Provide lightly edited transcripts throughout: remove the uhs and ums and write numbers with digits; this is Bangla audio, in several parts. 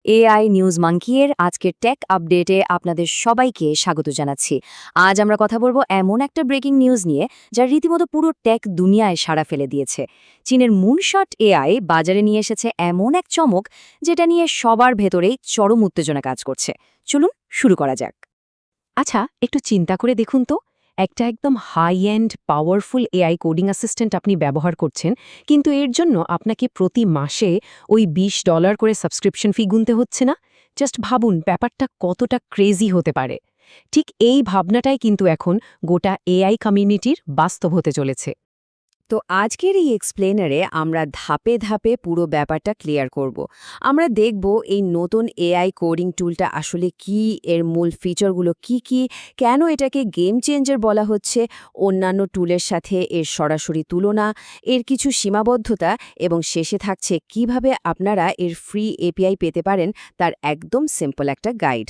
এআই নিউজ মাঙ্কিয়ের আজকের টেক আপডেটে আপনাদের সবাইকে স্বাগত জানাচ্ছি। আজ আমরা কথা বলবো এমন একটা ব্রেকিং নিউজ নিয়ে যা রীতিমতো পুরো টেক দুনিয়ায় সাড়া ফেলে দিয়েছে। চীনের মুনশট এআই বাজারে নিয়ে এসেছে এমন এক চমক যেটা নিয়ে সবার ভেতরেই চরম উত্তেজনা কাজ করছে। চলুন শুরু করা যাক। আচ্ছা, একটু চিন্তা করে দেখুন তো, একটা একদম high and powerful AI coding assistant আপনি ব্যবহার করছেন, কিন্তু এর জন্য আপনাকে প্রতি মাসে ওই $20 করে সাবস্ক্রিপশন ফি গুনতে হচ্ছে না? জাস্ট ভাবুন ব্যাপারটা কতটা ক্রেজি হতে পারে। ঠিক এই ভাবনাটাই কিন্তু এখন গোটা এআই কমিউনিটির বাস্তব হতে চলেছে। তো আজকের এই এক্সপ্লেনারে আমরা ধাপে ধাপে পুরো ব্যাপারটা ক্লিয়ার করব। আমরা দেখব এই নতুন এআই কোডিং টুলটা আসলে কি, এর মূল ফিচারগুলো কি, কেন এটাকে গেম চেঞ্জার বলা হচ্ছে, অন্যান্য টুলের সাথে এর সরাসরি তুলনা, এর কিছু সীমাবদ্ধতা এবং শেষে থাকছে কিভাবে আপনারা এর ফ্রি এপিআই পেতে পারেন তার একদম সিম্পল একটা গাইড।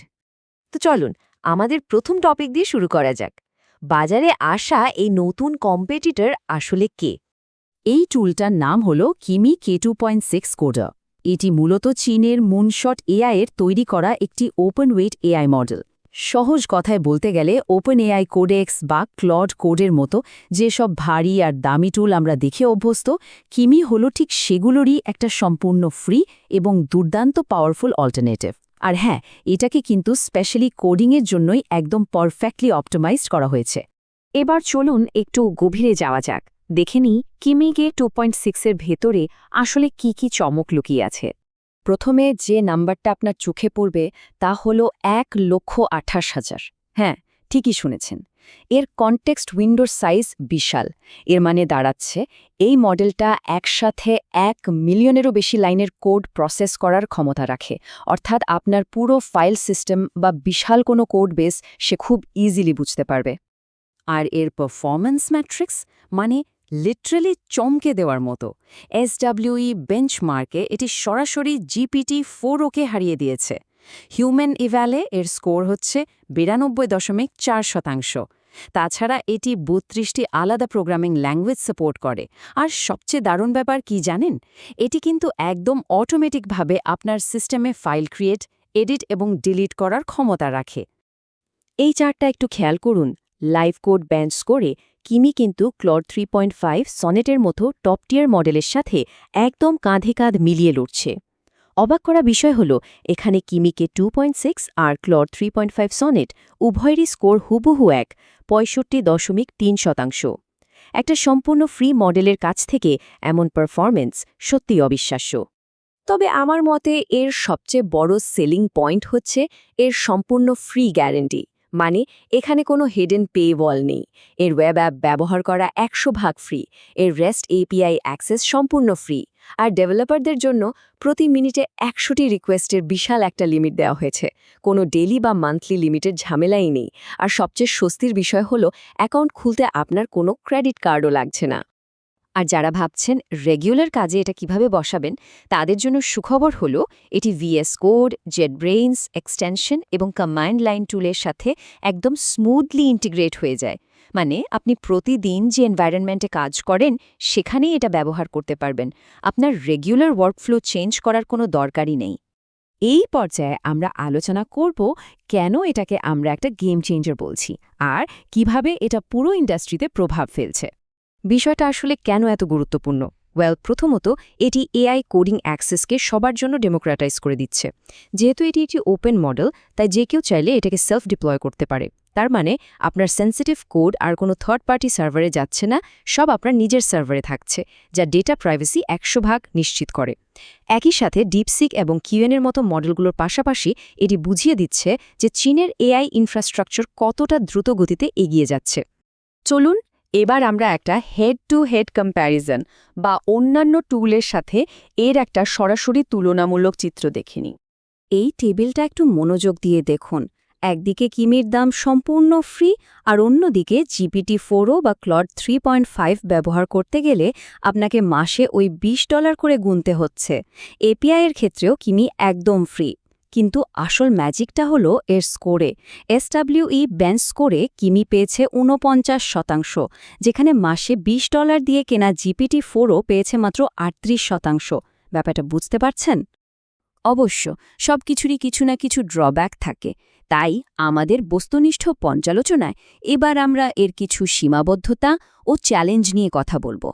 তো চলুন আমাদের প্রথম টপিক দিয়ে শুরু করা যাক। বাজারে আসা এই নতুন কম্পিটিটর আসলে কে? এই টুলটার নাম হল কিমি K2.6 কোডার। এটি মূলত চীনের মুনশট এআইয়ের তৈরি করা একটি ওপেন ওয়েট এআই মডেল। সহজ কথায় বলতে গেলে ওপেন এআই কোডেক্স বা ক্লড কোডের মতো যেসব ভারী আর দামি টুল আমরা দেখে অভ্যস্ত, কিমি হল ঠিক সেগুলোরই একটা সম্পূর্ণ ফ্রি এবং দুর্দান্ত পাওয়ারফুল অল্টারনেটিভ। আর হ্যাঁ, এটাকে কিন্তু স্পেশালি কোডিংয়ের জন্যই একদম পারফেক্টলি অপটিমাইজড করা হয়েছে। এবার চলুন একটু গভীরে যাওয়া যাক, দেখে নিই কিমিকে 2.6 এর ভেতরে আসলে কি চমক লুকিয়ে আছে। প্রথমে যে নাম্বারটা আপনার চোখে পড়বে তা হল 1,28,000। হ্যাঁ, ঠিকই শুনেছেন। এর কনটেক্সট উইন্ডোর সাইজ বিশাল। এর মানে দাঁড়াচ্ছে এই মডেলটা একসাথে 1 মিলিয়নেরও বেশি লাইনের কোড প্রসেস করার ক্ষমতা রাখে। অর্থাৎ আপনার পুরো ফাইল সিস্টেম বা বিশাল কোনো কোড বেস সে খুব ইজিলি বুঝতে পারবে। আর এর পারফরম্যান্স ম্যাট্রিক্স মানে লিটারালি চমকে দেওয়ার মতো। SWE বেঞ্চমার্কে এটি সরাসরি GPT-4o-কে হারিয়ে দিয়েছে। হিউম্যান ইভ্যালে এর স্কোর হচ্ছে 92.4%। তাছাড়া এটি 32টি আলাদা প্রোগ্রামিং ল্যাঙ্গুয়েজ সাপোর্ট করে। আর সবচেয়ে দারুণ ব্যাপার কি জানেন? এটি কিন্তু একদম অটোমেটিকভাবে আপনার সিস্টেমে ফাইল ক্রিয়েট, এডিট এবং ডিলিট করার ক্ষমতা রাখে। এই চার্টটা একটু খেয়াল করুন। লাইভ কোড বেঞ্চ করে কিমি কিন্তু ক্লড 3.5 সনেটের মতো টপ টিয়ার মডেলের সাথে একদম কাঁধে কাঁধ মিলিয়ে লড়ছে। অবাক করা বিষয় হল এখানে কিমিকে 2.6 আর ক্লড 3.5 সনেট উভয়েরই স্কোর হুবহু 65.3%। একটা সম্পূর্ণ ফ্রি মডেলের কাছ থেকে এমন পারফরম্যান্স সত্যি অবিশ্বাস্য। তবে আমার মতে এর সবচেয়ে বড় সেলিং পয়েন্ট হচ্ছে এর সম্পূর্ণ ফ্রি গ্যারান্টি। মানে এখানে কোনো হিডেন পে ওয়াল নেই। এর ওয়েব অ্যাপ ব্যবহার করা 100% ফ্রি। এর রেস্ট এপিআই অ্যাক্সেস সম্পূর্ণ ফ্রি। আর ডেভেলপারদের জন্য প্রতি মিনিটে 100টি রিকোয়েস্টের বিশাল একটা লিমিট দেওয়া হয়েছে। কোনো ডেইলি বা মান্থলি লিমিটের ঝামেলাই নেই। আর সবচেয়ে স্বস্তির বিষয় হলো অ্যাকাউন্ট খুলতে আপনার কোনো ক্রেডিট কার্ডও লাগছে না। আর যারা ভাবছেন রেগুলার কাজে এটা কিভাবে বসাবেন, তাদের জন্য সুখবর হলো এটি VS কোড, JetBrains এক্সটেনশন এবং কমান্ড লাইন টুলের সাথে একদম স্মুথলি ইন্টিগ্রেট হয়ে যায়। মানে আপনি প্রতিদিন যে এনভায়রনমেন্টে কাজ করেন সেখানেই এটা ব্যবহার করতে পারবেন। আপনার রেগুলার ওয়ার্কফ্লো চেঞ্জ করার কোনো দরকারই নেই। এই পর্যায়ে আমরা আলোচনা করব কেন এটাকে আমরা একটা গেম চেঞ্জার বলছি আর কিভাবে এটা পুরো ইন্ডাস্ট্রিতে প্রভাব ফেলছে। বিষয়টা আসলে কেন এত গুরুত্বপূর্ণ? প্রথমত এটি এআই কোডিং অ্যাক্সেসকে সবার জন্য ডেমোক্রেটাইজ করে দিচ্ছে। যেহেতু এটি একটি ওপেন মডেল, তাই যে কেউ চাইলে এটাকে সেলফ ডিপ্লয় করতে পারে। তার মানে আপনার সেন্সিটিভ কোড আর কোনো থার্ড পার্টি সার্ভারে যাচ্ছে না, সব আপনার নিজের সার্ভারে থাকছে, যা ডেটা প্রাইভেসি 100% নিশ্চিত করে। একই সাথে ডিপসিক এবং কিউএনের মতো মডেলগুলোর পাশাপাশি এটি বুঝিয়ে দিচ্ছে যে চীনের এআই ইনফ্রাস্ট্রাকচার কতটা দ্রুত গতিতে এগিয়ে যাচ্ছে। চলুন এবার আমরা একটা হেড টু হেড কম্প্যারিজন বা অন্যান্য টুলের সাথে এর একটা সরাসরি তুলনামূলক চিত্র দেখে নিই। এই টেবিলটা একটু মনোযোগ দিয়ে দেখুন। একদিকে কিমির দাম সম্পূর্ণ ফ্রি আর অন্যদিকে GPT-4o বা ক্লড 3.5 ব্যবহার করতে গেলে আপনাকে মাসে ওই $20 করে গুনতে হচ্ছে। এপিআই এর ক্ষেত্রেও কিমি একদম ফ্রি। কিন্তু আসল ম্যাজিকটা হলো এর স্কোরে। SWE বেঞ্চ স্কোরে কিমি পেয়েছে 49%, যেখানে মাসে $20 দিয়ে কেনা GPT-4o পেয়েছে মাত্র 38%। ব্যাপারটা বুঝতে পারছেন? অবশ্য সবকিছুরই কিছু না কিছু ড্রব্যাক থাকে, তাই আমাদের বস্তুনিষ্ঠ পর্যালোচনায় এবার আমরা এর কিছু সীমাবদ্ধতা ও চ্যালেঞ্জ নিয়ে কথা বলবো।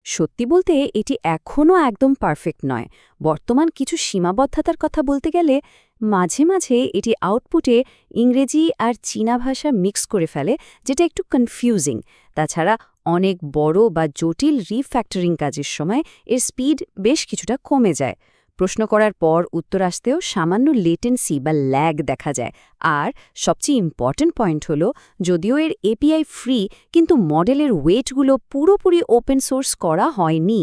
সত্যি বলতে এটি এখনও একদম পারফেক্ট নয়। বর্তমান কিছু সীমাবদ্ধতার কথা বলতে গেলে মাঝে মাঝে এটি আউটপুটে ইংরেজি আর চীনা ভাষা মিক্স করে ফেলে, যেটা একটু কনফিউজিং। তাছাড়া অনেক বড় বা জটিল রিফ্যাক্টরিং কাজের সময় এর স্পিড বেশ কিছুটা কমে যায়। প্রশ্ন করার পর উত্তর আসতেও সামান্য লেটেন্সি বা ল্যাগ দেখা যায়। আর সবচেয়ে ইম্পর্ট্যান্ট পয়েন্ট হলো, যদিও এর এপিআই ফ্রি, কিন্তু মডেলের ওয়েটগুলো পুরোপুরি ওপেন সোর্স করা হয়নি।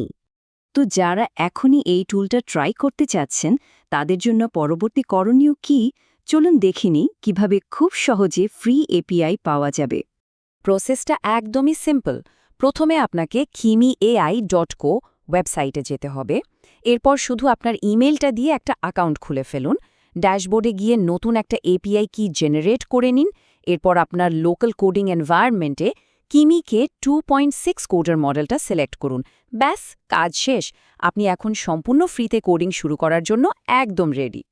তো যারা এখনই এই টুলটা ট্রাই করতে চাচ্ছেন, তাদের জন্য পরবর্তী করণীয় কি, চলুন দেখিনি কিভাবে খুব সহজে ফ্রি এপিআই পাওয়া যাবে। প্রসেসটা একদমই সিম্পল। প্রথমে আপনাকে kimi.ai.co ওয়েবসাইটে যেতে হবে। এরপর শুধু আপনার ইমেলটা দিয়ে একটা অ্যাকাউন্ট খুলে ফেলুন। ড্যাশবোর্ডে গিয়ে নতুন একটা এপিআই কি জেনারেট করে নিন। এরপর আপনার লোকাল কোডিং এনভায়রনমেন্টে কিমিকে 2.6 কোডের মডেলটা সিলেক্ট করুন। ব্যাস, কাজ শেষ। আপনি এখন সম্পূর্ণ ফ্রিতে কোডিং শুরু করার জন্য একদম রেডি।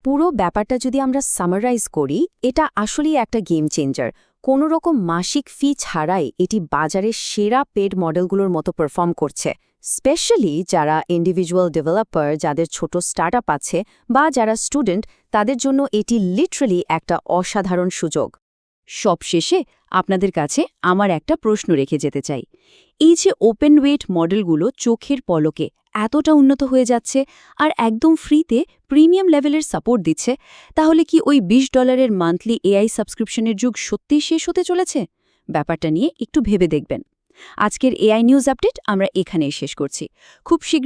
পুরো ব্যাপারটা যদি আমরা সামারাইজ করি, এটা আসলেই একটা গেম চেঞ্জার। কোনো রকম মাসিক ফি ছাড়াই এটি বাজারের সেরা পেড মডেলগুলোর মতো পারফর্ম করছে। স্পেশালি যারা ইন্ডিভিজুয়াল ডেভেলপার, যাদের ছোট স্টার্টআপ আছে, বা যারা স্টুডেন্ট, তাদের জন্য এটি লিটারালি একটা অসাধারণ সুযোগ। সবশেষে আপনাদের কাছে আমার একটা প্রশ্ন রেখে যেতে চাই। এই যে ওপেন ওয়েট মডেলগুলো চোখের পলকে এতটা উন্নত হয়ে যাচ্ছে আর একদম ফ্রিতে প্রিমিয়াম লেভেলের সাপোর্ট দিচ্ছে, তাহলে কি ওই $20 মান্থলি এআই সাবস্ক্রিপশনের যুগ সত্যিই শেষ হতে চলেছে? ব্যাপারটা নিয়ে একটু ভেবে দেখবেন। আজকের এআই নিউজ আপডেট আমরা এখানেই শেষ করছি। খুব শীঘ্রই